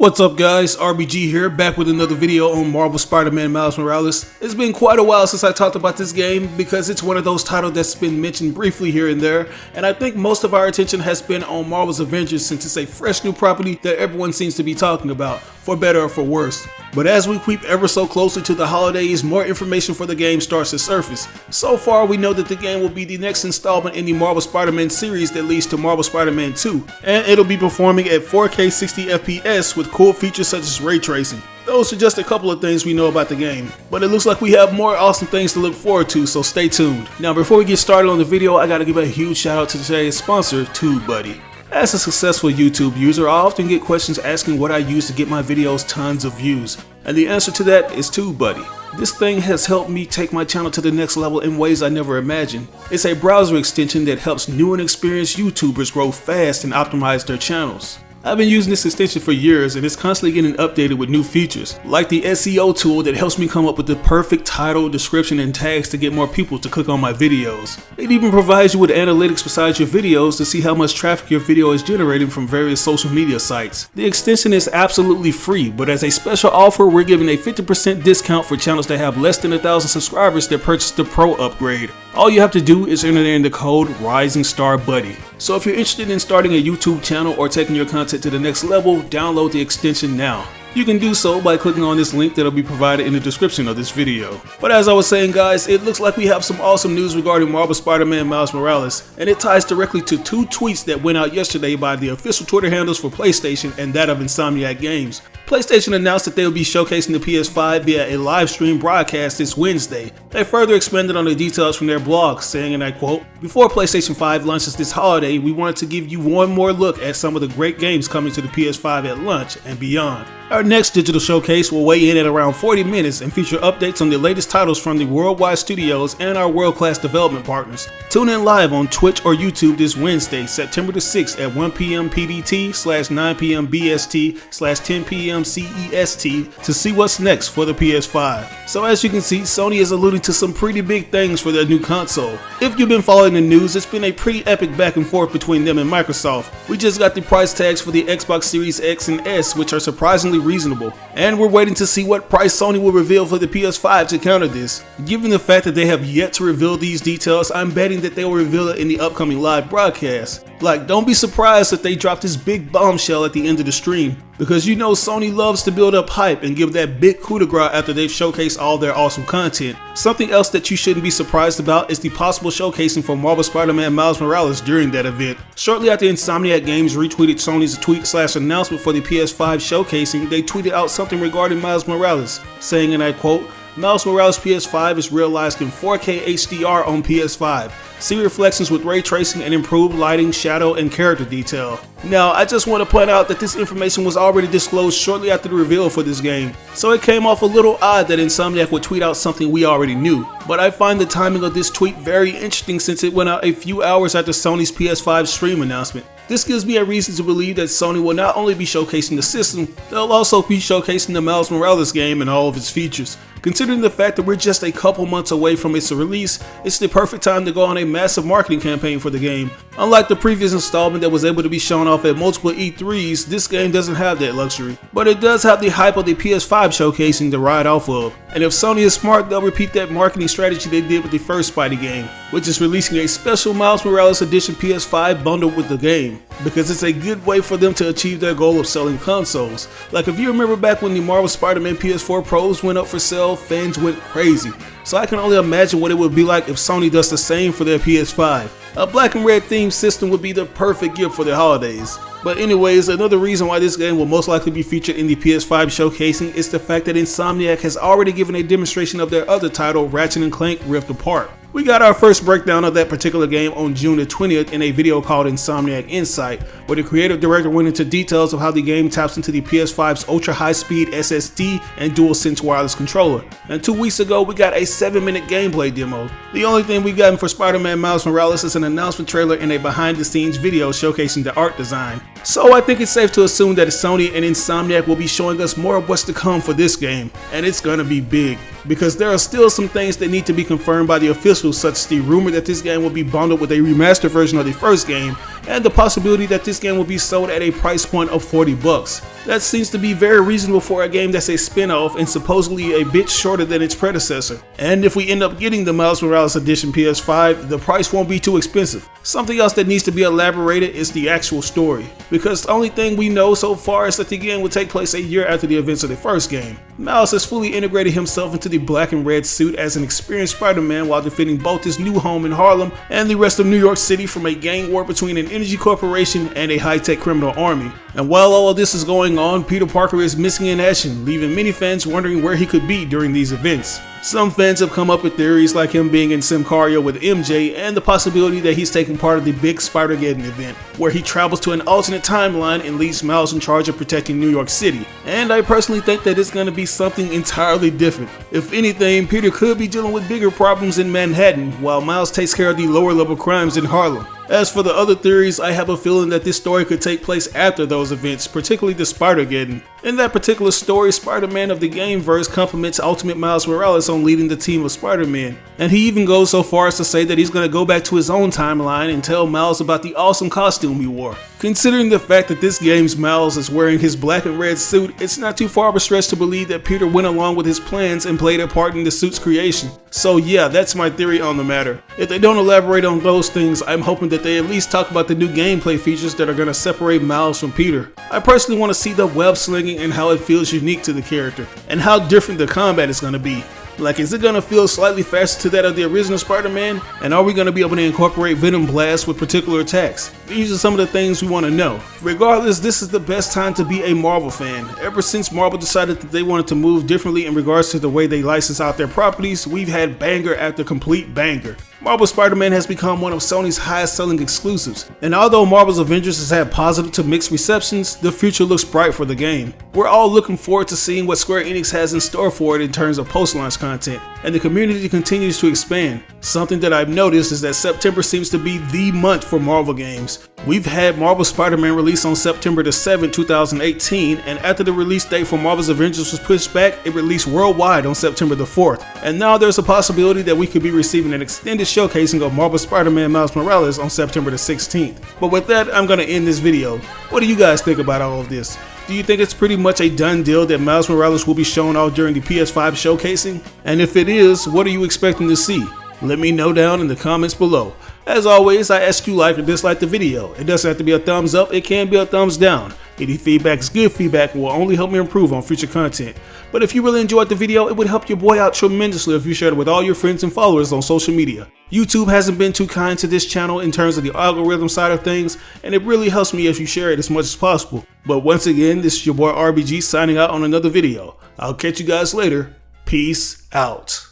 What's up guys, RBG here, back with another video on Marvel Spider-Man Miles Morales. It's been quite a while since I talked about this game because it's one of those titles that's been mentioned briefly here and there, and I think most of our attention has been on Marvel's Avengers since it's a fresh new property that everyone seems to be talking about, for better or for worse. But as we creep ever so closer to the holidays, more information for the game starts to surface. So far, we know that the game will be the next installment in the Marvel Spider-Man series that leads to Marvel Spider-Man 2, and it'll be performing at 4K 60 FPS with cool features such as ray tracing. Those are just a couple of things we know about the game, but it looks like we have more awesome things to look forward to, so stay tuned. Now before we get started on the video, I gotta give a huge shout out to today's sponsor, TubeBuddy. As a successful YouTube user, I often get questions asking what I use to get my videos tons of views, and the answer to that is TubeBuddy. This thing has helped me take my channel to the next level in ways I never imagined. It's a browser extension that helps new and experienced YouTubers grow fast and optimize their channels. I've been using this extension for years and it's constantly getting updated with new features, like the SEO tool that helps me come up with the perfect title, description, and tags to get more people to click on my videos. It even provides you with analytics besides your videos to see how much traffic your video is generating from various social media sites. The extension is absolutely free, but as a special offer, we're giving a 50% discount for channels that have less than 1,000 subscribers that purchase the Pro upgrade. All you have to do is enter in the code RisingStarBuddy. So if you're interested in starting a YouTube channel or taking your content to the next level, download the extension now. You can do so by clicking on this link that'll be provided in the description of this video. But as I was saying guys, it looks like we have some awesome news regarding Marvel Spider-Man Miles Morales, and it ties directly to two tweets that went out yesterday by the official Twitter handles for PlayStation and that of Insomniac Games. PlayStation announced that they will be showcasing the PS5 via a live stream broadcast this Wednesday. They further expanded on the details from their blog, saying, and I quote, "Before PlayStation 5 launches this holiday, we wanted to give you one more look at some of the great games coming to the PS5 at launch and beyond. Our next digital showcase will weigh in at around 40 minutes and feature updates on the latest titles from the worldwide studios and our world-class development partners. Tune in live on Twitch or YouTube this Wednesday, September the 6th at 1 p.m. PDT / 9 p.m. BST / 10 p.m. CEST to see what's next for the PS5. So as you can see, Sony is alluding to some pretty big things for their new console. If you've been following the news, it's been a pretty epic back and forth between them and Microsoft. We just got the price tags for the Xbox Series X and S, which are surprisingly reasonable, and we're waiting to see what price Sony will reveal for the PS5 to counter this. Given the fact that they have yet to reveal these details, I'm betting that they will reveal it in the upcoming live broadcast. Like, don't be surprised if they drop this big bombshell at the end of the stream, because you know Sony loves to build up hype and give that big coup de grace after they've showcased all their awesome content. Something else that you shouldn't be surprised about is the possible showcasing for Marvel Spider-Man Miles Morales during that event. Shortly after Insomniac Games retweeted Sony's tweet/announcement for the PS5 showcasing, they tweeted out something regarding Miles Morales, saying, and I quote, "Miles Morales PS5 is realized in 4K HDR on PS5. See reflections with ray tracing and improved lighting, shadow, and character detail." Now, I just want to point out that this information was already disclosed shortly after the reveal for this game, so it came off a little odd that Insomniac would tweet out something we already knew. But I find the timing of this tweet very interesting since it went out a few hours after Sony's PS5 stream announcement. This gives me a reason to believe that Sony will not only be showcasing the system, they'll also be showcasing the Miles Morales game and all of its features. Considering the fact that we're just a couple months away from its release, it's the perfect time to go on a massive marketing campaign for the game. Unlike the previous installment that was able to be shown off at multiple E3s, this game doesn't have that luxury. But it does have the hype of the PS5 showcasing to ride off of. And if Sony is smart, they'll repeat that marketing strategy they did with the first Spidey game, which is releasing a special Miles Morales Edition PS5 bundled with the game, because it's a good way for them to achieve their goal of selling consoles. Like if you remember back when the Marvel Spider-Man PS4 Pros went up for sale, fans went crazy. So I can only imagine what it would be like if Sony does the same for their PS5. A black and red themed system would be the perfect gift for the holidays. But anyways, another reason why this game will most likely be featured in the PS5 showcasing is the fact that Insomniac has already given a demonstration of their other title, Ratchet & Clank Rift Apart. We got our first breakdown of that particular game on June the 20th in a video called Insomniac Insight, where the creative director went into details of how the game taps into the PS5's ultra high-speed SSD and DualSense wireless controller. And 2 weeks ago, we got a 7-minute gameplay demo. The only thing we gotten for Spider-Man Miles Morales is an announcement trailer and a behind-the-scenes video showcasing the art design. So I think it's safe to assume that Sony and Insomniac will be showing us more of what's to come for this game, and it's gonna be big, because there are still some things that need to be confirmed by the officials, such as the rumor that this game will be bundled with a remastered version of the first game, and the possibility that this game will be sold at a price point of $40. That seems to be very reasonable for a game that's a spin-off and supposedly a bit shorter than its predecessor. And if we end up getting the Miles Morales Edition PS5, the price won't be too expensive. Something else that needs to be elaborated is the actual story, because the only thing we know so far is that the game will take place a year after the events of the first game. Miles has fully integrated himself into the black and red suit as an experienced Spider-Man while defending both his new home in Harlem and the rest of New York City from a gang war between an energy corporation and a high-tech criminal army. And while all of this is going on, Peter Parker is missing in action, leaving many fans wondering where he could be during these events. Some fans have come up with theories like him being in Simcaria with MJ and the possibility that he's taking part of the big Spider-Geddon event, where he travels to an alternate timeline and leaves Miles in charge of protecting New York City. And I personally think that it's going to be something entirely different. If anything, Peter could be dealing with bigger problems in Manhattan, while Miles takes care of the lower level crimes in Harlem. As for the other theories, I have a feeling that this story could take place after those events, particularly the Spider-Geddon. In that particular story, Spider-Man of the Gameverse compliments Ultimate Miles Morales on leading the team of Spider-Man, and he even goes so far as to say that he's going to go back to his own timeline and tell Miles about the awesome costume he wore. Considering the fact that this game's Miles is wearing his black and red suit, it's not too far of a stretch to believe that Peter went along with his plans and played a part in the suit's creation. So yeah, that's my theory on the matter. If they don't elaborate on those things, I'm hoping that they at least talk about the new gameplay features that are going to separate Miles from Peter. I personally want to see the web slinging and how it feels unique to the character, and how different the combat is going to be. Like, is it going to feel slightly faster to that of the original Spider-Man? And are we going to be able to incorporate Venom Blast with particular attacks? These are some of the things we want to know. Regardless, this is the best time to be a Marvel fan. Ever since Marvel decided that they wanted to move differently in regards to the way they license out their properties, we've had banger after complete banger. Marvel Spider-Man has become one of Sony's highest selling exclusives, and although Marvel's Avengers has had positive to mixed receptions, the future looks bright for the game. We're all looking forward to seeing what Square Enix has in store for it in terms of post-launch content, and the community continues to expand. Something that I've noticed is that September seems to be the month for Marvel games. We've had Marvel Spider-Man release on September the 7th, 2018, and after the release date for Marvel's Avengers was pushed back, it released worldwide on September the 4th. And now there's a possibility that we could be receiving an extended showcasing of Marvel Spider-Man Miles Morales on September the 16th. But with that, I'm going to end this video. What do you guys think about all of this? Do you think it's pretty much a done deal that Miles Morales will be shown off during the PS5 showcasing? And if it is, what are you expecting to see? Let me know down in the comments below. As always, I ask you like or dislike the video. It doesn't have to be a thumbs up, it can be a thumbs down. Any feedback is good feedback and will only help me improve on future content. But if you really enjoyed the video, it would help your boy out tremendously if you shared it with all your friends and followers on social media. YouTube hasn't been too kind to this channel in terms of the algorithm side of things, and it really helps me if you share it as much as possible. But once again, this is your boy RBG signing out on another video. I'll catch you guys later. Peace out.